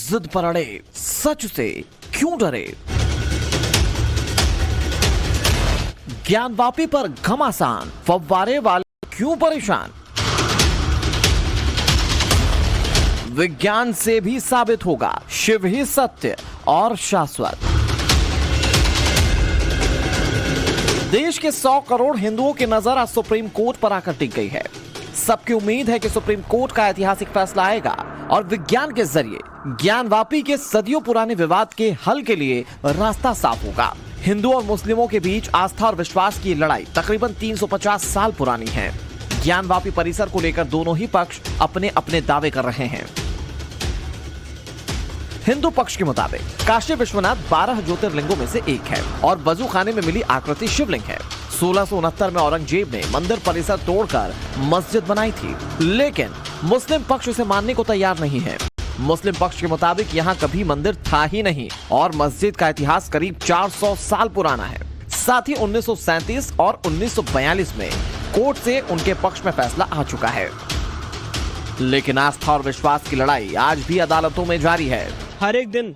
जिद पर अड़े, सच से क्यों डरे? ज्ञानवापी पर घमासान, फव्वारे वाले क्यों परेशान? विज्ञान से भी साबित होगा शिव ही सत्य और शाश्वत। देश के 100 करोड़ हिंदुओं की नजर आज सुप्रीम कोर्ट पर आकर टिक गई है। सबकी उम्मीद है कि सुप्रीम कोर्ट का ऐतिहासिक फैसला आएगा और विज्ञान के जरिए ज्ञानवापी के सदियों पुराने विवाद के हल के लिए रास्ता साफ होगा। हिंदू और मुस्लिमों के बीच आस्था और विश्वास की लड़ाई तकरीबन 350 साल पुरानी है। ज्ञानवापी परिसर को लेकर दोनों ही पक्ष अपने अपने दावे कर रहे हैं। हिंदू पक्ष के मुताबिक काशी विश्वनाथ 12 ज्योतिर्लिंगों में से एक है और वजू खाने में मिली आकृति शिवलिंग है। 1669 में औरंगजेब ने मंदिर परिसर तोड़कर मस्जिद बनाई थी, लेकिन मुस्लिम पक्ष उसे मानने को तैयार नहीं है। मुस्लिम पक्ष के मुताबिक यहाँ कभी मंदिर था ही नहीं और मस्जिद का इतिहास करीब 400 साल पुराना है। साथ ही 1937 और 1942 में कोर्ट से उनके पक्ष में फैसला आ चुका है, लेकिन आस्था और विश्वास की लड़ाई आज भी अदालतों में जारी है। हर एक दिन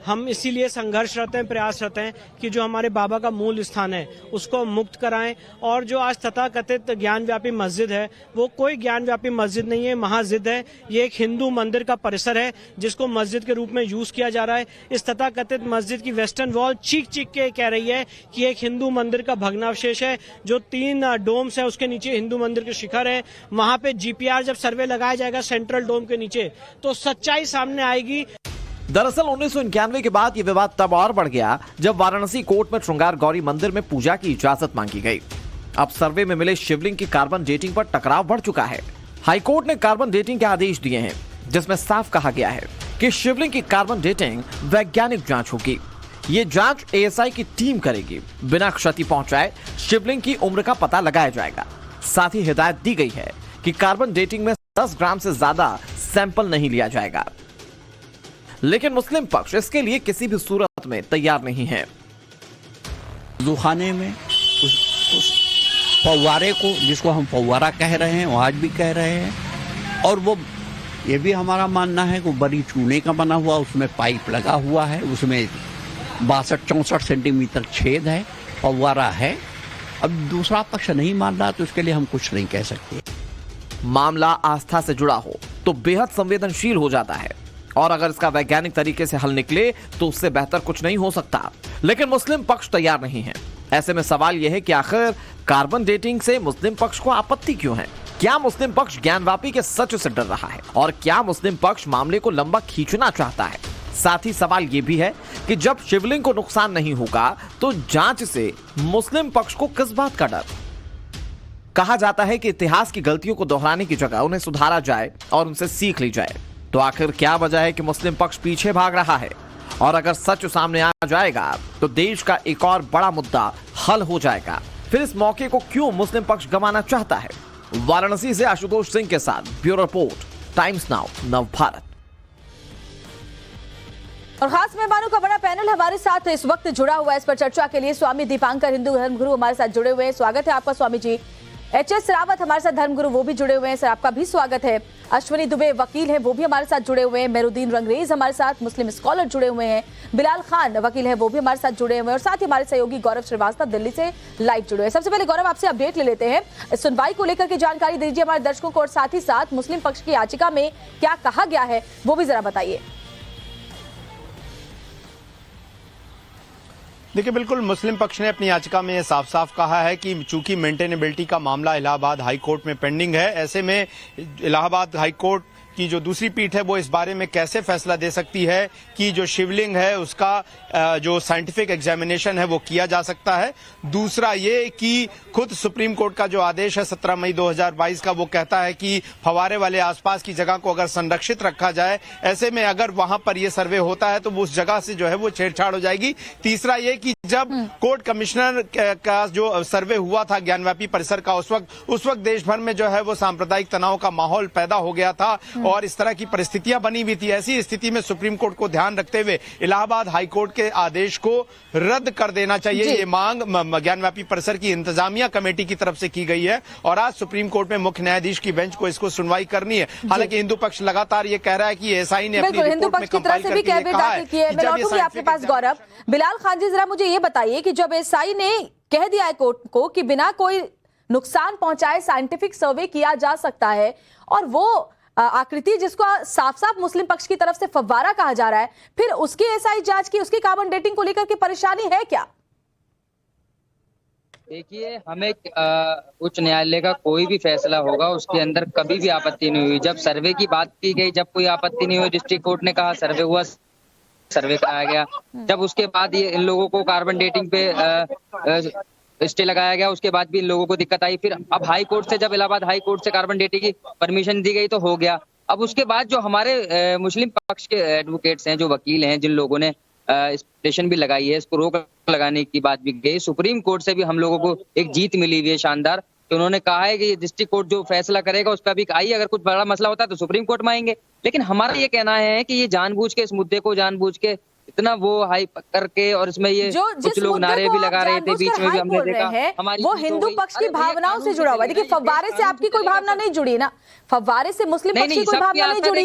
हम इसीलिए संघर्षरत हैं, प्रयासरत हैं कि जो हमारे बाबा का मूल स्थान है उसको मुक्त कराएं। और जो आज तथाकथित ज्ञानव्यापी मस्जिद है वो कोई ज्ञानव्यापी मस्जिद नहीं है, महाजिद है। ये एक हिंदू मंदिर का परिसर है जिसको मस्जिद के रूप में यूज किया जा रहा है। इस तथाकथित मस्जिद की वेस्टर्न वॉल चीख चीख के कह रही है कि एक हिंदू मंदिर का भग्नावशेष है। जो 3 डोम्स है उसके नीचे हिंदू मंदिर के शिखर है। वहां पे जीपीआर जब सर्वे लगाया जाएगा सेंट्रल डोम के नीचे तो सच्चाई सामने आएगी। दरअसल 1991 के बाद ये विवाद तब और बढ़ गया जब वाराणसी कोर्ट में श्रृंगार गौरी मंदिर में पूजा की इजाजत मांगी गई। अब सर्वे में मिले शिवलिंग की कार्बन डेटिंग पर टकराव बढ़ चुका है। हाईकोर्ट ने कार्बन डेटिंग के आदेश दिए हैं जिसमें साफ कहा गया है कि शिवलिंग की कार्बन डेटिंग वैज्ञानिक जांच होगी। ये जांच एएसआई की टीम करेगी। बिना क्षति पहुंचाए शिवलिंग की उम्र का पता लगाया जाएगा। साथ ही हिदायत दी गई है कि कार्बन डेटिंग में 10 ग्राम से ज्यादा सैंपल नहीं लिया जाएगा, लेकिन मुस्लिम पक्ष इसके लिए किसी भी सूरत में तैयार नहीं है। खाने में उस फव्वारे को, जिसको हम फव्वारा कह रहे हैं, वो आज भी कह रहे हैं, और वो ये भी हमारा मानना है कि बड़ी चूने का बना हुआ, उसमें पाइप लगा हुआ है, उसमें 62-64 सेंटीमीटर छेद है, फव्वारा है। अब दूसरा पक्ष नहीं मान रहा तो इसके लिए हम कुछ नहीं कह सकते। मामला आस्था से जुड़ा हो तो बेहद संवेदनशील हो जाता है और अगर इसका वैज्ञानिक तरीके से हल निकले तो उससे बेहतर कुछ नहीं हो सकता, लेकिन मुस्लिम पक्ष तैयार नहीं है। ऐसे में सवाल यह है कि आखिर कार्बन डेटिंग से मुस्लिम पक्ष को आपत्ति क्यों है? क्या मुस्लिम पक्ष ज्ञानवापी के सच से डर रहा है और क्या मुस्लिम पक्ष मामले को लंबा खींचना चाहता है? साथ ही सवाल यह भी है कि जब शिवलिंग को नुकसान नहीं होगा तो जांच से मुस्लिम पक्ष को किस बात का डर? कहा जाता है कि इतिहास की गलतियों को दोहराने की जगह उन्हें सुधारा जाए और उनसे सीख ली जाए। तो आखिर क्या वजह है कि मुस्लिम पक्ष पीछे भाग रहा है? और अगर सच सामने आ जाएगा तो देश का एक और बड़ा मुद्दा हल हो जाएगा। फिर इस मौके को क्यों मुस्लिम पक्ष गंवाना चाहता है? वाराणसी से आशुतोष सिंह के साथ ब्यूरो रिपोर्ट, टाइम्स नाउ, नव भारत। और खास मेहमानों का बड़ा पैनल हमारे साथ इस वक्त जुड़ा हुआ है। इस पर चर्चा के लिए स्वामी दीपांकर हिंदू धर्मगुरु हमारे साथ जुड़े हुए हैं। स्वागत है आपका स्वामी जी। एचएस रावत हमारे साथ धर्मगुरु, वो भी जुड़े हुए हैं, सर आपका भी स्वागत है। अश्विनी दुबे वकील हैं, वो भी हमारे साथ जुड़े हुए हैं। मेहरुद्दीन रंगरेज हमारे साथ मुस्लिम स्कॉलर जुड़े हुए हैं। बिलाल खान वकील हैं, वो भी हमारे साथ जुड़े हुए हैं। और साथ ही हमारे सहयोगी गौरव श्रीवास्तव दिल्ली से लाइव जुड़े हैं। सबसे पहले गौरव आपसे अपडेट ले लेते हैं, सुनवाई को लेकर के जानकारी दीजिए हमारे दर्शकों को और साथ ही साथ मुस्लिम पक्ष की याचिका में क्या कहा गया है वो भी जरा बताइए। देखिए, बिल्कुल मुस्लिम पक्ष ने अपनी याचिका में साफ साफ कहा है कि चूंकि मेंटेनेबिलिटी का मामला इलाहाबाद हाई कोर्ट में पेंडिंग है, ऐसे में इलाहाबाद हाई कोर्ट की जो दूसरी पीठ है वो इस बारे में कैसे फैसला दे सकती है कि जो शिवलिंग है उसका जो साइंटिफिक एग्जामिनेशन है वो किया जा सकता है। दूसरा ये कि खुद सुप्रीम कोर्ट का जो आदेश है 17 मई 2022 का, वो कहता है कि फवारे वाले आसपास की जगह को अगर संरक्षित रखा जाए, ऐसे में अगर वहां पर ये सर्वे होता है तो वो उस जगह से जो है वो छेड़छाड़ हो जाएगी। तीसरा ये कि जब कोर्ट कमिश्नर का जो सर्वे हुआ था ज्ञानव्यापी परिसर का, उस वक्त देश भर में जो है वो सांप्रदायिक तनाव का माहौल पैदा हो गया था और इस तरह की परिस्थितियां बनी हुई थी। ऐसी स्थिति में सुप्रीम कोर्ट को ध्यान रखते हुए इलाहाबाद हाई कोर्ट के आदेश को रद्द कर देना चाहिए, ये मांग ज्ञानव्यापी परिसर की इंतजामिया कमेटी की तरफ से की गई है और आज सुप्रीम कोर्ट में मुख्य न्यायाधीश की बेंच को इसको सुनवाई करनी है। हालांकि हिंदू पक्ष लगातार ये कह रहा है कि एएसआई ने अपनी हिंदू रिपोर्ट में पक्ष की तरफ से भी कैबिनेट दाखिल की है। मैं लौटूंगी आपके पास गौरव। बिलाल खान जी, जरा मुझे ये बताइए कि जब एएसआई ने कह दिया है कोर्ट को कि बिना कोई नुकसान पहुंचाए साइंटिफिक सर्वे किया जा सकता है और वो आकृति जिसको साफ साफ मुस्लिम पक्ष की तरफ से फव्वारा कहा जा रहा है, फिर उसकी एएसआई जांच की, उसकी कार्बन डेटिंग को लेकर के परेशानी है क्या? देखिए, हमें उच्च न्यायालय का कोई भी फैसला होगा उसके अंदर कभी भी आपत्ति नहीं हुई। जब सर्वे की बात की गई, जब कोई आपत्ति नहीं हुई, डिस्ट्रिक्ट कोर्ट ने कहा सर्वे हुआ, सर्वे कराया गया। जब उसके बाद ये इन लोगों को कार्बन डेटिंग पे स्टे लगाया गया, उसके बाद भी इन लोगों को दिक्कत आई। फिर अब हाई कोर्ट से, जब इलाहाबाद हाई कोर्ट से कार्बन डेटिंग की परमिशन दी गई तो हो गया। अब उसके बाद जो हमारे मुस्लिम पक्ष के एडवोकेट्स हैं, जो वकील हैं, जिन लोगों ने पिटीशन भी लगाई है, इसको रोक लगाने की बात भी गई। सुप्रीम कोर्ट से भी हम लोगों को एक जीत मिली हुई है शानदार, तो उन्होंने कहा है कि डिस्ट्रिक्ट कोर्ट जो फैसला करेगा उस पर भी आइए, अगर कुछ बड़ा मसला होता है तो सुप्रीम कोर्ट में आएंगे। लेकिन हमारा ये कहना है कि ये जानबूझ के, इस मुद्दे को जानबूझ के इतना वो हाइप करके, और इसमें ये कुछ लोग नारे भी लगा रहे थे बीच में भी, हमने देखा वो हिंदू पक्ष की भावनाओं से जुड़ा हुआ है। देखिए, फव्वारे से आपकी कोई भावना नहीं जुड़ी ना, फव्वारे से मुस्लिम पक्ष की कोई भावना नहीं जुड़ी,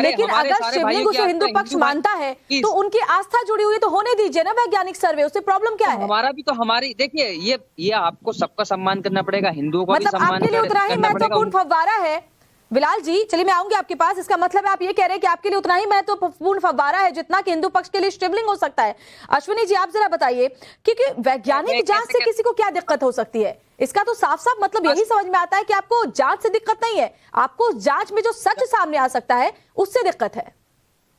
लेकिन अगर शिवलिंग उसे हिंदू पक्ष मानता है तो उनकी आस्था जुड़ी हुई है, तो होने दीजिए ना वैज्ञानिक सर्वे, उससे प्रॉब्लम क्या है? हमारा भी तो, हमारी देखिए, ये आपको सबका सम्मान करना पड़ेगा, हिंदुओं का भी मतलब सम्मान आपके लिए उतना ही महत्वपूर्ण फव्वारा है? बिलाल जी, चलिए मैं आऊंगी आपके पास। इसका मतलब है आप ये कह रहे हैं कि आपके लिए उतना ही महत्वपूर्ण फव्वारा है जितना कि हिंदू पक्ष के लिए शिवलिंग हो सकता है। अश्विनी जी, आप जरा बताइए, क्योंकि वैज्ञानिक जांच से किसी को क्या दिक्कत हो सकती है? इसका तो साफ साफ मतलब यही समझ में आता है कि आपको जांच से दिक्कत नहीं है, आपको जांच में जो सच सामने आ सकता है उससे दिक्कत है।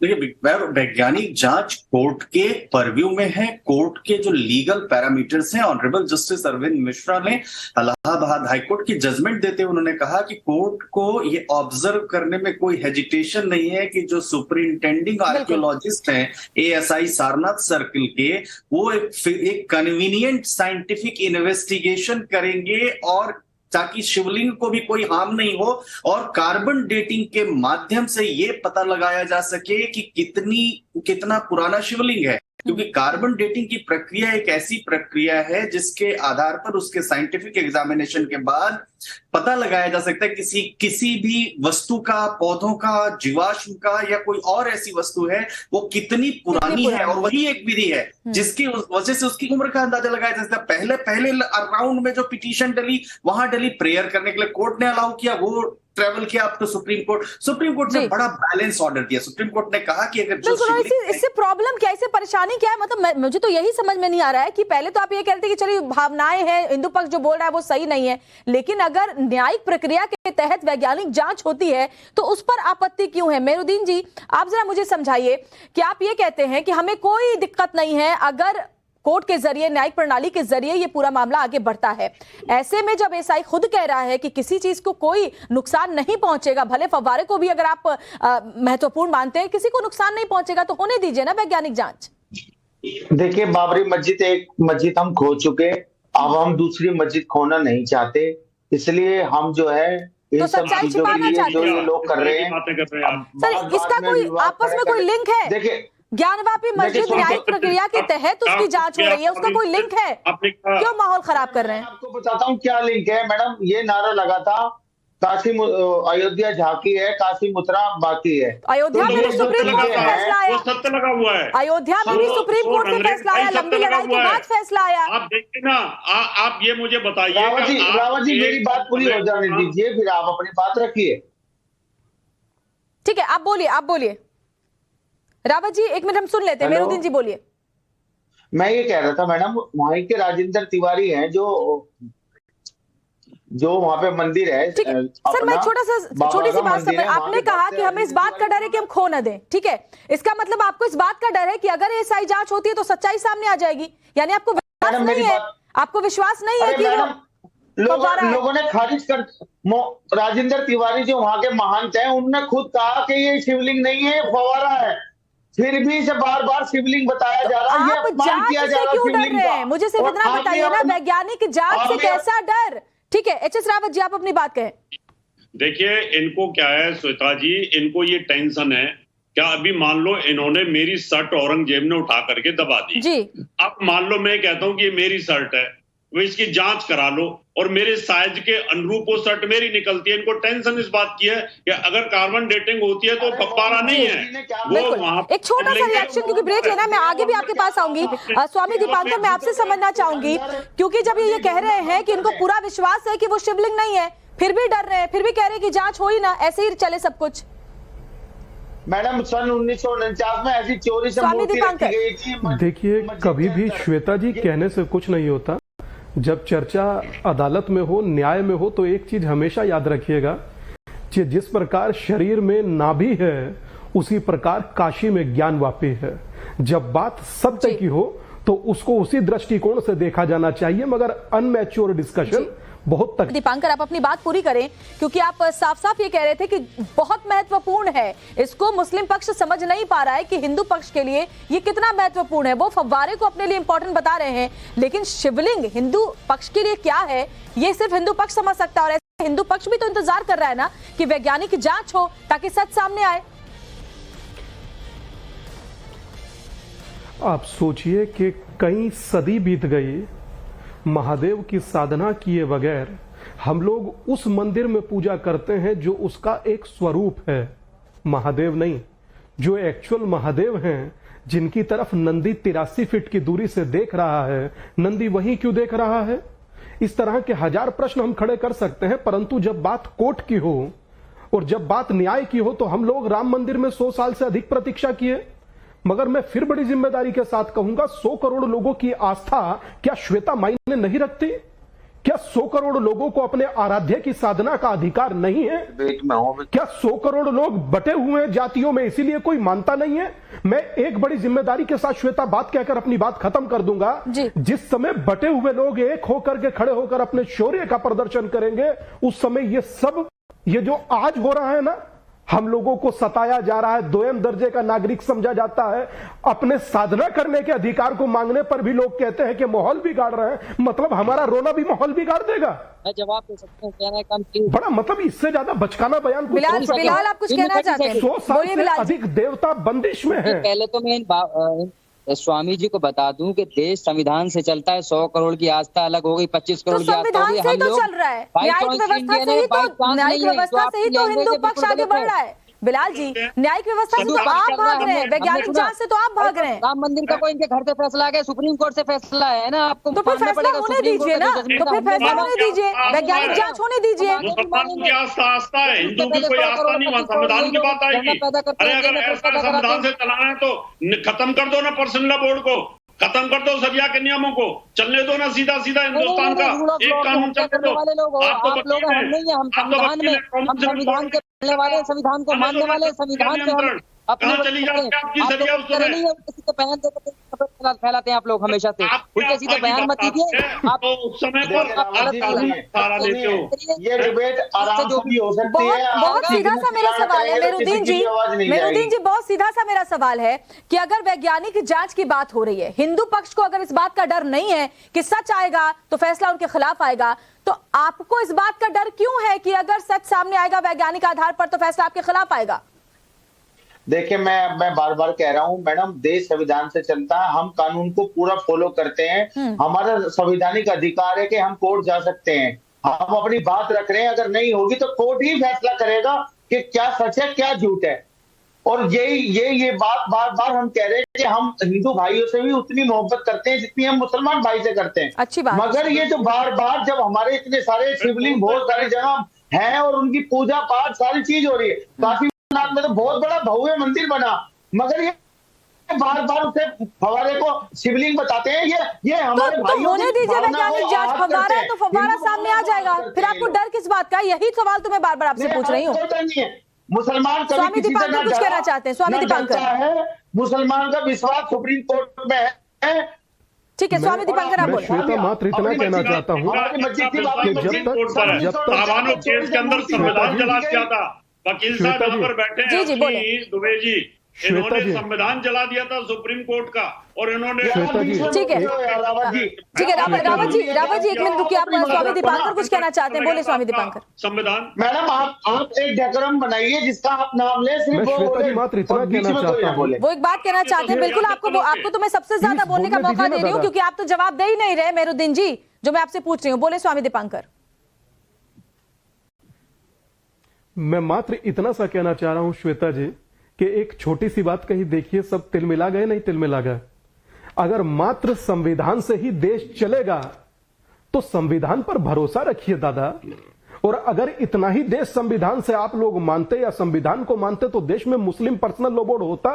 देखिए, वैज्ञानिक जांच कोर्ट के परव्यू में है। कोर्ट के जो लीगल पैरामीटर्स हैं, ऑनरेबल जस्टिस अरविंद मिश्रा ने इलाहाबाद हाईकोर्ट की जजमेंट देते हुए उन्होंने कहा कि कोर्ट को ये ऑब्जर्व करने में कोई हेजिटेशन नहीं है कि जो सुपरिंटेंडिंग आर्कियोलॉजिस्ट हैं एएसआई सारनाथ सर्किल के, वो एक कन्वीनियंट साइंटिफिक इन्वेस्टिगेशन करेंगे और ताकि शिवलिंग को भी कोई हार्म नहीं हो और कार्बन डेटिंग के माध्यम से ये पता लगाया जा सके कि कितना पुराना शिवलिंग है। क्योंकि कार्बन डेटिंग की प्रक्रिया एक ऐसी प्रक्रिया है जिसके आधार पर उसके साइंटिफिक एग्जामिनेशन के बाद पता लगाया जा सकता है किसी भी वस्तु का, पौधों का, जीवाश्म का या कोई और ऐसी वस्तु है वो कितनी पुरानी है। और वही एक विधि है जिसकी वजह से उसकी उम्र का अंदाजा लगाया जा सकता है। पहले राउंड में जो पिटीशन डली, वहां डली प्रेयर करने के लिए, कोर्ट ने अलाउ किया, वो ट्रेवल किया अब तो सुप्रीम कोर्ट ने बड़ा बैलेंस ऑर्डर दिया। सुप्रीम कोर्ट ने कहा कि अगर इससे प्रॉब्लम क्या, इससे परेशानी क्या है? मतलब मुझे तो यही समझ में नहीं आ रहा है कि पहले तो आप ये कहते हैं कि चलिए भावनाएं हैं, हिंदू पक्ष जो बोल रहा है वो सही नहीं है, लेकिन अगर न्यायिक प्रक्रिया के तहत वैज्ञानिक जांच होती है तो उस पर आपत्ति क्यों है? मेहरुद्दीन जी, आप जरा मुझे समझाइए कि आप ये कहते हैं कि हमें कोई दिक्कत नहीं है अगर कोर्ट के जरिए, न्यायिक प्रणाली के जरिए ये पूरा मामला आगे बढ़ता है। ऐसे में जब एएसआई खुद कह रहा है कि किसी चीज को कोई नुकसान नहीं पहुंचेगा, भले फव्वारे को भी अगर आप महत्वपूर्ण मानते हैं, किसी को नुकसान नहीं पहुंचेगा, तो होने दीजिए ना वैज्ञानिक जांच। देखिए, बाबरी मस्जिद, एक मस्जिद हम खो चुके, अब हम दूसरी मस्जिद खोना नहीं चाहते, इसलिए हम जो है तो सच्चाई छिपाना चाहते जो ये लोग कर रहे हैं। सर, इसका कोई आपस में कोई लिंक है? देखिए, ज्ञानव्यापी मस्जिद न्यायिक प्रक्रिया के तहत उसकी जांच हो रही है, उसका कोई लिंक है? क्यों माहौल खराब कर रहे हैं? आपको बताता हूँ क्या लिंक है मैडम। ये नारा लगा था काशी अयोध्या झांकी है, काशी मथुरा बाकी है। अयोध्या में भी सुप्रीम कोर्ट का फैसला आया, सत्य लगा हुआ है। अयोध्या में भी सुप्रीम कोर्ट का फैसला आया, लंबी लड़ाई के बाद फैसला आया। आप देखिए ना, आप ये मुझे बताइए। रावत जी मेरी बात पूरी हो जाने दीजिए, फिर आप अपनी बात रखिए। ठीक है, आप बोलिए रावत जी, एक मिनट हम सुन लेते हैं। मेहरुद्दीन जी बोलिए। मैं ये कह रहा था मैडम, वहीं के राजेंद्र तिवारी हैं जो वहां पे मंदिर है। ठीक है सर, मैं छोटी सी बात समझ, आपने कहा कि हमें इस बात का डर है कि हम खो न दें, ठीक है, इसका मतलब आपको इस बात का डर है कि अगर एएसआई जांच होती है तो सच्चाई सामने आ जाएगी, यानी आपको विश्वास नहीं है, आपको विश्वास नहीं है कि लोगों ने खारिज कर, राजेंद्र तिवारी जो वहां के महंत हैं, उन्होंने खुद कहा कि ये शिवलिंग नहीं है, फव्वारा है, फिर भी इसे बार बार शिवलिंग बताया जा रहा है। आप जांच से क्यों डर रहे हैं? मुझे सिर्फ इतना बताइए ना, वैज्ञानिक जांच से कैसा डर? ठीक है, एचएस रावत जी, आप अपनी बात कहें। देखिए, इनको क्या है श्वेता जी, इनको ये टेंशन है क्या अभी मान लो इन्होंने मेरी शर्ट औरंगजेब ने उठा करके दबा दी जी। अब मान लो मैं कहता हूं कि ये मेरी शर्ट है, वो इसकी जांच करा लो और मेरे साइज के अनुरूप वो शर्ट मेरी निकलती है। इनको टेंशन इस बात की है कि अगर कार्बन डेटिंग होती है तो फव्वारा नहीं है वो वहां। एक छोटा सा रिएक्शन, क्योंकि ब्रेक लेना है, मैं आगे भी आपके पास आऊंगी। स्वामी दीपांकर, मैं आपसे समझना चाहूंगी, क्योंकि जब ये कह रहे हैं कि इनको पूरा विश्वास है कि वो शिवलिंग नहीं है, फिर भी डर रहे हैं, फिर भी कह रहे हैं कि जांच हो ही ना, ऐसे ही चले सब कुछ। मैडम सन 1949 में ऐसी चोरी से मूर्ति रखी गई थी। देखिए, कभी भी श्वेता जी कहने से कुछ नहीं होता। जब चर्चा अदालत में हो, न्याय में हो, तो एक चीज हमेशा याद रखिएगा कि जिस प्रकार शरीर में नाभि है उसी प्रकार काशी में ज्ञान वापी है। जब बात सत्य की हो तो उसको उसी दृष्टिकोण से देखा जाना चाहिए, मगर अनमैच्योर डिस्कशन बहुत तक। दीपांकर, आप अपनी बात पूरी करें, क्योंकि आप साफ साफ ये कह रहे थे कि बहुत महत्वपूर्ण है, इसको मुस्लिम पक्ष समझ नहीं पा रहा है कि हिंदू पक्ष के लिए ये कितना महत्वपूर्ण है। वो फव्वारे को अपने लिए इंपॉर्टेंट बता रहे हैं, लेकिन शिवलिंग हिंदू पक्ष के लिए क्या है ये सिर्फ हिंदू पक्ष समझ सकता है। और ऐसे हिंदू पक्ष भी तो इंतजार कर रहा है ना कि वैज्ञानिक जांच हो ताकि सच सामने आए। आप सोचिए कि कई सदी बीत गई, महादेव की साधना किए बगैर हम लोग उस मंदिर में पूजा करते हैं जो उसका एक स्वरूप है, महादेव नहीं। जो एक्चुअल महादेव हैं, जिनकी तरफ नंदी 83 फीट की दूरी से देख रहा है, नंदी वहीं क्यों देख रहा है? इस तरह के हजार प्रश्न हम खड़े कर सकते हैं, परंतु जब बात कोर्ट की हो और जब बात न्याय की हो तो हम लोग राम मंदिर में 100 साल से अधिक प्रतीक्षा किए। मगर मैं फिर बड़ी जिम्मेदारी के साथ कहूंगा, 100 करोड़ लोगों की आस्था क्या श्वेता मायने नहीं रखती? क्या 100 करोड़ लोगों को अपने आराध्य की साधना का अधिकार नहीं है? क्या 100 करोड़ लोग बटे हुए हैं जातियों में, इसीलिए कोई मानता नहीं है? मैं एक बड़ी जिम्मेदारी के साथ श्वेता बात कहकर अपनी बात खत्म कर दूंगा। जिस समय बटे हुए लोग एक होकर के खड़े होकर अपने शौर्य का प्रदर्शन करेंगे, उस समय ये जो आज हो रहा है ना, हम लोगों को सताया जा रहा है, दोयम दर्जे का नागरिक समझा जाता है, अपने साधना करने के अधिकार को मांगने पर भी लोग कहते हैं कि माहौल बिगाड़ रहे हैं। मतलब हमारा रोना भी माहौल बिगाड़ देगा। मैं जवाब दे सकता हूँ, कहना है कम बड़ा मतलब इससे ज्यादा बचकाना बयान बिलाल आप कुछ कहना चाहते हैं? 100 साल से अधिक देवता बंदिश में है। पहले तो मैं स्वामी जी को बता दूं कि देश संविधान से चलता है। 100 करोड़ की आस्था अलग हो गई, 25 करोड़ की आस्था हो गई। हम लोग चल रहा है, न्यायिक व्यवस्था से ही तो हिंदू पक्ष आगे बढ़ रहा है। बिलाल जी, न्यायिक व्यवस्था से तो आप भाग रहे हैं, वैज्ञानिक जांच से तो आप भाग रहे हैं। राम मंदिर का कोई इनके घर से फैसला आ गया, सुप्रीम कोर्ट से फैसला है ना, आपको तो फिर फैसला होने दीजिए ना, तो फिर फैसला होने दीजिए, वैज्ञानिक जांच होने दीजिए। मुसलमान की आस्था है, हिंदू की कोई आस्था नहीं, वहाँ संविधान की बात आएगी। अरे अगर ऐसा संविधान से चलाना है तो खत्म कर दो ना पर्सनल लॉ बोर्ड को, खत्म कर दो सरिया के नियमों को, चलने दो ना सीधा सीधा हिंदुस्तान का एक कानून चलने दो। आप लोग हम नहीं है, हम संविधान में, हम संविधान के पढ़ने वाले, संविधान को मानने वाले, संविधान पे हम अपने चली जाती है आपकी सरिया उस समय। नहीं है, किसी को बयान देते फैलाते हैं आप लोग हमेशा से, उल्टे सीधे बयान मत दीजिए। आप उस समय पर सहारा लेते हो। ये डिबेट आराम से भी हो सकती है। बहुत सीधा सा मेरा सवाल है मेरुद्दीन जी, बहुत सीधा सा मेरा सवाल है कि अगर वैज्ञानिक जांच की बात हो रही है, हिंदू पक्ष को अगर इस बात का डर नहीं है कि सच आएगा तो फैसला उनके खिलाफ आएगा, तो आपको इस बात का डर क्यों है कि अगर सच सामने आएगा वैज्ञानिक आधार पर तो फैसला आपके खिलाफ आएगा? देखिए, मैं बार बार कह रहा हूं मैडम, देश संविधान से चलता है, हम कानून को पूरा फॉलो करते हैं। हमारा संवैधानिक अधिकार है कि हम कोर्ट जा सकते हैं, हम अपनी बात रख रहे हैं। अगर नहीं होगी तो कोर्ट ही फैसला करेगा कि क्या सच है क्या झूठ है। और ये बात बार बार हम कह रहे हैं कि हम हिंदू भाइयों से भी उतनी मोहब्बत करते हैं जितनी हम मुसलमान भाई से करते हैं। अच्छी बात। मगर ये जो बार बार जब हमारे इतने सारे शिवलिंग बहुत सारी जगह हैं और उनकी पूजा पाठ सारी चीज हो रही है, काफी में तो बहुत बड़ा भव्य मंदिर बना, मगर ये बार बार उसे फव्वारे को शिवलिंग बताते हैं। ये हमारे तो होने दीजिए वैज्ञानिक जांच, फव्वारा है तो फव्वारा सामने आ जाएगा, फिर आपको डर किस बात का? यही सवाल तो मैं बार बार आपसे पूछ रही हूँ। मुसलमान स्वामी दीपांकर कुछ कहना चाहते हैं? स्वामी दीपांकर, मुसलमान का विश्वास सुप्रीम कोर्ट में है। ठीक है, स्वामी दीपांकर आप बोले। श्वेता मात्र इतना कहना चाहता हूँ कि जब तक केस के अंदर संविधान चला गया था, वकील साहब यहाँ पर बैठे हैं दुबे जी, इन्होंने जी। संविधान जला दिया था सुप्रीम कोर्ट का, और इन्होंने श्वेता जी, ठीक है रावत जी, ठीक है रावत जी एक मिनट रुकिए, आप स्वामी दीपांकर कुछ कहना चाहते हैं, बोले स्वामी दीपांकर। संविधान। मैडम आप एक डेकोरम बनाइए जिसका आप नाम ले, सिर्फ मैं वो श्वेता जी बोले मात्र इतना और बीच कहना में कोई चाहता ना हूं। बोले। वो एक बात कहना चाहते हैं, बिल्कुल आपको तो मैं सबसे ज्यादा प्लीज बोलने का बोलने मौका दीजिए दे ना रही हूँ, दादा। क्योंकि आप तो जवाब दे ही नहीं रहे मेहरुद्दीन जी, जो मैं आपसे पूछ रही हूँ। बोले स्वामी दीपांकर। मैं मात्र इतना सा कहना चाह रहा हूं श्वेता जी कि एक छोटी सी बात कही, देखिए सब तिल मिला गए, नहीं तिल मिला गए। अगर मात्र संविधान से ही देश चलेगा तो संविधान पर भरोसा रखिए दादा, और अगर इतना ही देश संविधान से आप लोग मानते या संविधान को मानते तो देश में मुस्लिम पर्सनल लॉ बोर्ड होता,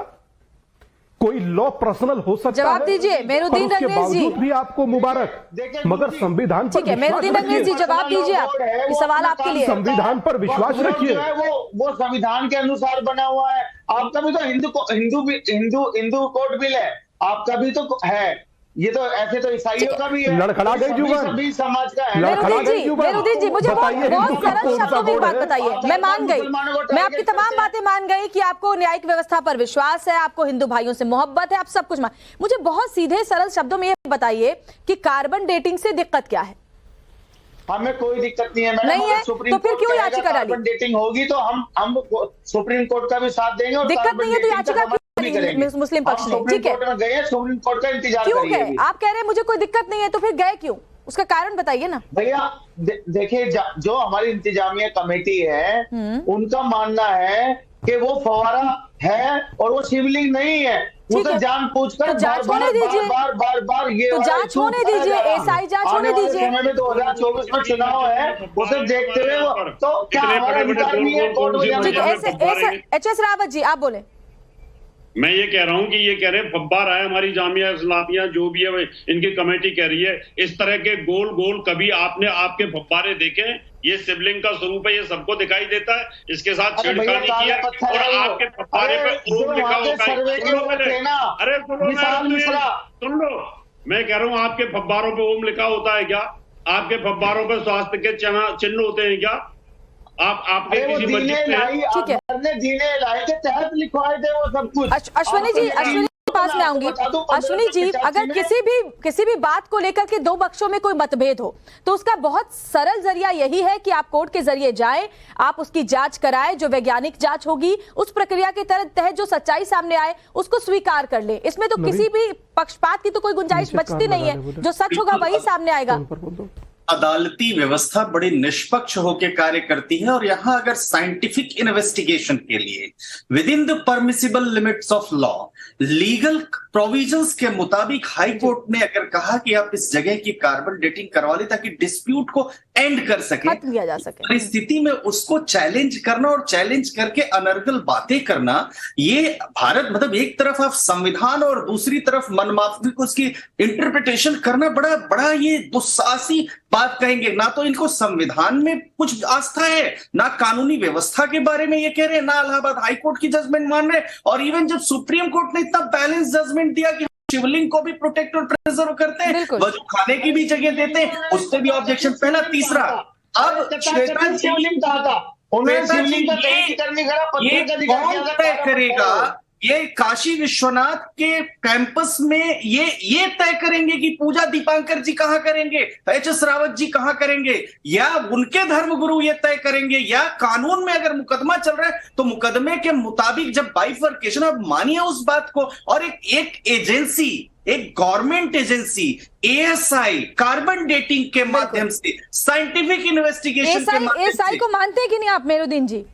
कोई लॉ पर्सनल हो सकता जवाब है, दीजिए मेहरुद्दीन पर उसके रंगरेज जी। बावजूद भी आपको मुबारक, मगर संविधान पर ठीक है विश्वास मेहरुद्दीन रंगरेज जी, रखिए। जवाब दीजिए आप, ये सवाल आपके लिए है। संविधान पर विश्वास वक्फ रखिए। जो है वो संविधान के अनुसार बना हुआ है। आपका भी तो हिंदू कोड बिल है, आपका भी तो है। ये तो ऐसे तो ईसाइयों का भी है, लड़खड़ा गई जुबान। सभी समाज का है। मेहरुद्दीन जी मुझे बताइए बहुत हिंदू का सरल कौन सा शब्दों में एक बोर्ड बात है? बताइए, मैं मान गई, मुसलमानों को मैं आपकी टारगेट तमाम करते हैं। बातें मान गई कि आपको न्यायिक व्यवस्था पर विश्वास है, आपको हिंदू भाइयों से मोहब्बत है, आप सब कुछ मान। मुझे बहुत सीधे सरल शब्दों में ये बताइए कि कार्बन डेटिंग से दिक्कत क्या है? हमें कोई दिक्कत नहीं है मैडम, नहीं है, अगर सुप्रीम तो फिर कोर्ट क्यों कहेगा याचिका डाली? कार्बन डेटिंग होगी तो हम सुप्रीम कोर्ट का भी साथ देंगे, और दिक्कत कार्बन नहीं है तो डेटिंग का याचिका समर्थन भी क्यों करेंगे। करेंगे मुस्लिम पक्ष हम ने? सुप्रीम ठीक है, कोर्ट में गए, सुप्रीम कोर्ट का इंतजार क्यों करिए गए? अभी। आप कह रहे हैं मुझे कोई दिक्कत नहीं है, तो फिर गए क्यों? उसका कारण बताइए ना। भैया देखिए, जो हमारी इंतजामिया कमेटी है उनका मानना है कि वो फवारा है और वो शिवलिंग नहीं है। ठीक उसे है। जानबूझकर तो जांच होने दीजिए। बार ये तो वाला जांच इशू होने उठाया दीजिए, जा रहा है। एसआई जांच होने आने वाले दीजिए। समय में 2024 में चुनाव है, उसे देखते हुए तो क्या इतने हमारा बड़े-बड़े अधिकार नहीं है कोर्ट में गोल-गोल जाने ठीक का? है, फव्वारे हैं। एच एस रावत जी आप बोले। मैं ये कह रहा हूँ कि ये कह रहे हैं फब्बार है हमारी जामिया इस्लामिया जो भी है इनकी कमेटी कह रही है, इस तरह के गोल गोल कभी आपने आपके फब्बारे देखे? ये शिवलिंग का स्वरूप है, ये सबको दिखाई देता है, इसके साथ अरे भैया, छेड़खानी की है काला पत्थर और है वो। आपके फब्बारे अरे पे ओम जो लिखा वहाँ के होता है। सर्वे के सुन लो वो पहले। थे ना, अरे सुनो विशाल मिश्रा। सुन लो, मैं कह रहा हूँ आपके फब्बारों पे ओम लिखा होता है क्या? आपके फब्बारों पे स्वास्थ्य के चिन्ह होते हैं क्या? आपके अरे वो किसी दीने मस्जिद में इलाही, ठीक है। आपने दीने इलाही के तहत लिखवाए थे वो सब कुछ। अश्विनी जी, अश्विनी के पास में आऊंगी। अश्विनी जी, अगर किसी भी बात को लेकर के दो पक्षों में कोई मतभेद हो तो उसका बहुत सरल जरिया यही है कि आप कोर्ट के जरिए जाएं, आप उसकी जांच कराएं, जो वैज्ञानिक जांच होगी उस प्रक्रिया के तहत जो सच्चाई सामने आए उसको स्वीकार कर ले। इसमें तो किसी भी पक्षपात की तो कोई गुंजाइश बचती नहीं है, जो सच होगा वही सामने आएगा। अदालती व्यवस्था बड़ी निष्पक्ष होकर कार्य करती है, और यहां अगर साइंटिफिक इन्वेस्टिगेशन के लिए with in the permissible limits of law, legal provisions के मुताबिक हाई कोर्ट ने अगर कहा कि आप इस जगह की कार्बन डेटिंग करवा ले ताकि डिस्प्यूट को एंड कर सके, खत्म किया जा सके, परिस्थिति में उसको चैलेंज करना और चैलेंज करके अनर्गल बातें करना, ये भारत मतलब एक तरफ आप संविधान और दूसरी तरफ मनमाफिक उसकी इंटरप्रिटेशन करना बड़ा बड़ा ये दुस्साहसी बात कहेंगे। ना तो इनको संविधान में कुछ आस्था है, ना कानूनी व्यवस्था के बारे में ये कह रहे हैं, ना इलाहाबाद हाई कोर्ट की जजमेंट मान रहे, और इवन जब सुप्रीम कोर्ट ने इतना बैलेंस जजमेंट दिया कि शिवलिंग को भी प्रोटेक्ट और प्रिजर्व करते हैं, वजू खाने की भी जगह देते हैं, उस पर भी ऑब्जेक्शन। पहला, तीसरा, अब श्वेता जी, शिवलिंग कहा था उन्होंने, श्वेता जी, शिवलिंग का कहीं करने का ये पत्थर का दिखा कौन दिया था, तय करेगा? ये काशी विश्वनाथ के कैंपस में ये तय करेंगे कि पूजा दीपांकर जी कहां करेंगे, एच एस रावत जी कहां करेंगे, या उनके धर्मगुरु ये तय करेंगे, या कानून में अगर मुकदमा चल रहा है तो मुकदमे के मुताबिक जब बाइफर्केशन, अब मानिए उस बात को, और एक एजेंसी, एक government agency ASI carbon dating के माध्यम से, साइंटिफिक इन्वेस्टिगेशन के माध्यम एसआई से, को मानते हैं कि नहीं आप मेहरुद्दीन जी?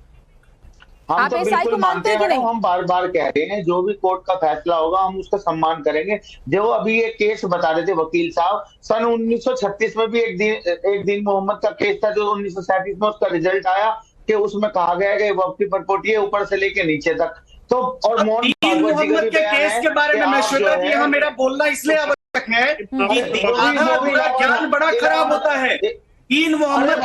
हम आप तो एसआई बिल्कुल को मानते हैं कि नहीं? हम बार बार कह रहे हैं जो भी कोर्ट का फैसला होगा हम उसका सम्मान करेंगे। जो अभी ये केस बता रहे थे वकील साहब, सन 1936 में भी एक दिन मोहम्मद का केस था जो 1937 में उसका रिजल्ट आया कि उसमें कहा गया कि वक्त की परपोटी है ऊपर से लेके नीचे तक। तो और मोहम्मद के केस के बारे में मैं श्वेता जी, यहाँ मेरा बोलना इसलिए आवश्यक है कि आधा पूरा ज्ञान बड़ा खराब होता है। तीन मोहम्मद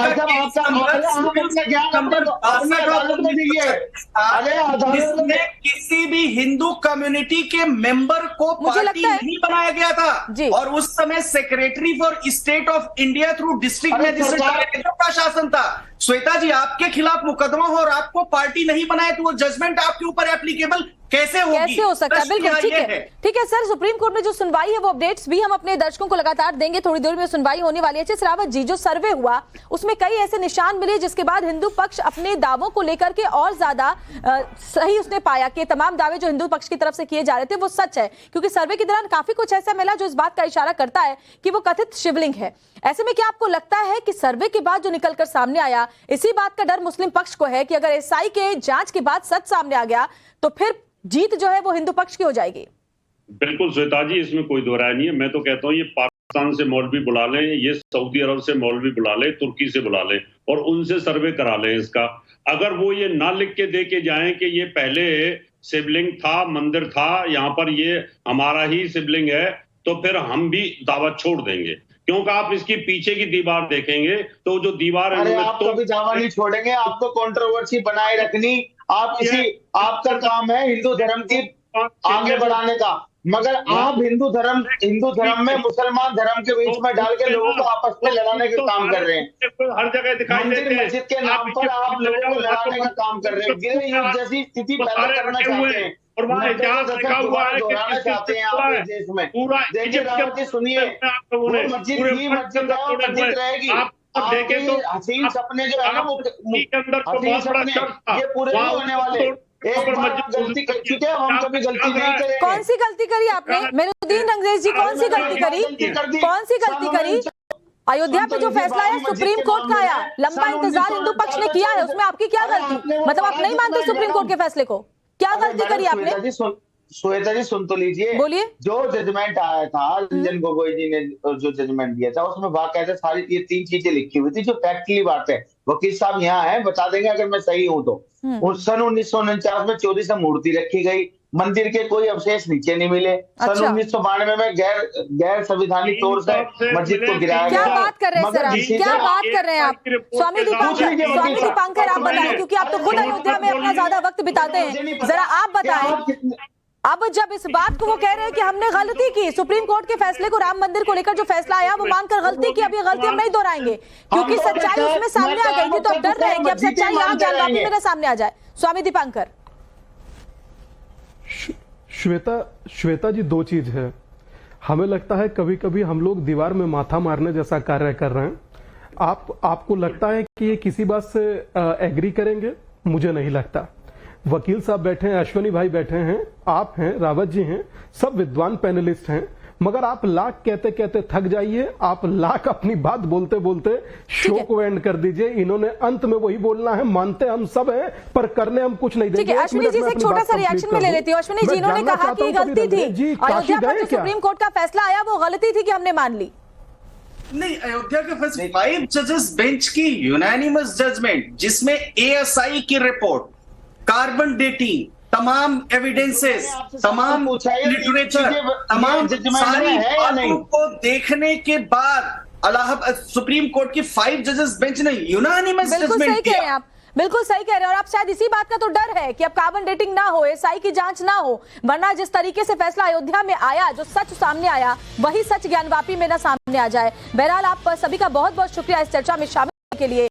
जिसमें किसी भी हिंदू कम्युनिटी के मेंबर को पार्टी नहीं बनाया गया था, और उस समय secretary for state of India through district magistrate का शासन था। श्वेता जी, आपके खिलाफ मुकदमा हो और आपको पार्टी नहीं बनाए तो वो जजमेंट आपके ऊपर एप्लीकेबल कैसे होगी? कैसे हो सकता है? बिल्कुल ठीक है, ठीक है सर। सुप्रीम कोर्ट में जो सुनवाई है वो अपडेट्स भी हम अपने दर्शकों को लगातार देंगे। थोड़ी देर में सुनवाई होने वाली है। रावत जी, जो सर्वे हुआ उसमें कई ऐसे निशान मिले जिसके बाद हिंदू पक्ष अपने दावों को लेकर के और ज्यादा सही उसने पाया कि तमाम दावे जो हिंदू पक्ष की तरफ से किए जा रहे थे वो सच है, क्योंकि सर्वे के दौरान काफी कुछ ऐसा मिला जो इस बात का इशारा करता है कि वो कथित शिवलिंग है। ऐसे में क्या आपको लगता है कि सर्वे के बाद जो निकलकर सामने आया, इसी बात का डर मुस्लिम पक्ष को है कि अगर एसआई के जांच के बाद सच सामने आ गया तो फिर जीत जो है वो हिंदू पक्ष की हो जाएगी? बिल्कुल श्वेता जी, इसमें कोई दो राय नहीं है। मैं तो कहता हूँ ये पाकिस्तान से मौलवी बुला लें, ये सऊदी अरब से मौलवी बुला लें, तुर्की से बुला लें और उनसे सर्वे करा लें इसका। अगर वो ये ना लिख के दे के जाएं कि ये पहले शिवलिंग था, मंदिर था, यहाँ पर ये हमारा ही शिवलिंग है, तो फिर हम भी दावा छोड़ देंगे। क्योंकि आप इसकी पीछे की दीवार देखेंगे तो जो दीवार है, अरे आप कभी दावा नहीं छोड़ेंगे, आपको कंट्रोवर्सी बनाए रखनी, आप इसी आपका काम है हिंदू धर्म की आगे बढ़ाने का, मगर आप हिंदू धर्म में मुसलमान धर्म के बीच में डाल के लोगों को आपस में लड़ाने का काम कर रहे हैं। हर जगह दिखाई देते हैं, मस्जिद के नाम पर आप लोगों को लड़ाने का काम कर रहे हैं, गिरे युग जैसी स्थिति पैदा करना चाहते हैं और वहाँ इतिहास लिखा हुआ है दोहराना चाहते हैं आप इस देश में। देखिए रावत जी, सुनिए, वो मस्जिद ही मस्जिद है और मस्जिद रहेगी। आपके हसीन सपने जो है ना, वो हसीन सपने ये पूरे नहीं होने वाले। एक बार आप गलती कर चुके हैं, हम कभी गलती नहीं करेंगे। कौन सी गलती करी आपने मेहरुद्दीन अंग्रेज जी? कौन सी गलती करी? कौन सी गलती करी? अयोध्या पे जो फैसला आया सुप्रीम कोर्ट का आया, लंबा इंतजार हिंदू पक्ष ने किया है, उसमें आपकी क्या गलती? मतलब आप नहीं मानते सुप्रीम कोर्ट के फैसले को? क्या गलती करी आपने? श्वेता जी सुन तो लीजिए, बोलिए। जो जजमेंट आया था, रंजन गोगोई जी ने जो जजमेंट दिया था उसमें बाकायदा सारी ये 3 चीजें लिखी हुई थी जो फैक्टली बात है। वकील साहब यहाँ है, बता देंगे अगर मैं सही हूं तो। सन 1949 में 24 मूर्ति रखी गई, मंदिर के कोई अवशेष नीचे नहीं मिले। सन 1992 में गैर संविधानिक तौर से मस्जिद को गिराया गया। क्या बात कर रहे हैं सर आप? क्या बात कर रहे हैं आप? स्वामी दीपांकर आप बताएं, क्योंकि आप तो खुद अयोध्या में अपना ज्यादा वक्त बिताते हैं, जरा आप बताएं। अब जब इस बात को वो कह रहे हैं कि हमने गलती की, सुप्रीम कोर्ट के फैसले को, राम मंदिर को लेकर जो फैसला आया वो मानकर गलती की, अब ये गलती हम नहीं दोहराएंगे क्योंकि सच्चाई उसमें सामने आ गई थी, तो अब डर रहे हैं कि अब सच्चाई यहाँ ज्ञानवापी में ना सामने आ जाए। स्वामी दीपांकर। श्वेता जी, 2 चीज है। हमें लगता है कभी कभी हम लोग दीवार में माथा मारने जैसा कार्य कर रहे हैं। आपको लगता है कि ये किसी बात से एग्री करेंगे? मुझे नहीं लगता। वकील साहब बैठे हैं, अश्वनी भाई बैठे हैं, आप हैं, रावत जी हैं, सब विद्वान पैनलिस्ट हैं, मगर आप लाख कहते कहते थक जाइए, आप लाख अपनी बात बोलते बोलते शो को एंड कर दीजिए। इन्होंने अंत में वही बोलना है, मानते हम सब हैं पर करने हम कुछ नहीं देंगे। अश्विनी जी से एक छोटा सा रिएक्शन में ले लेती हूँ। अश्विनी जी, इन्होंने कहा कि गलती थी, अयोध्या पर जो सुप्रीम कोर्ट का फैसला आया वो गलती थी कि हमने मान ली। नहीं, अयोध्या के फैसले 5 जजेस बेंच की यूनानिमस जजमेंट, जिसमें एएसआई की रिपोर्ट, कार्बन डेटिंग, तमाम एविडेंसेस, तमाम लिटरेचर, तमाम सारी बातों को देखने के बाद सुप्रीम कोर्ट की 5 जजेस बेंच ने यूनानिमस जजमेंट दिया। बिल्कुल सही कह रहे हैं और आप शायद इसी बात का तो डर है कि अब कार्बन डेटिंग ना हो, एसआई की जांच ना हो, वरना जिस तरीके से फैसला अयोध्या में आया, जो सच सामने आया वही सच ज्ञानवापी में ना सामने आ जाए। बहरहाल आप सभी का बहुत बहुत शुक्रिया इस चर्चा में शामिल होने के लिए।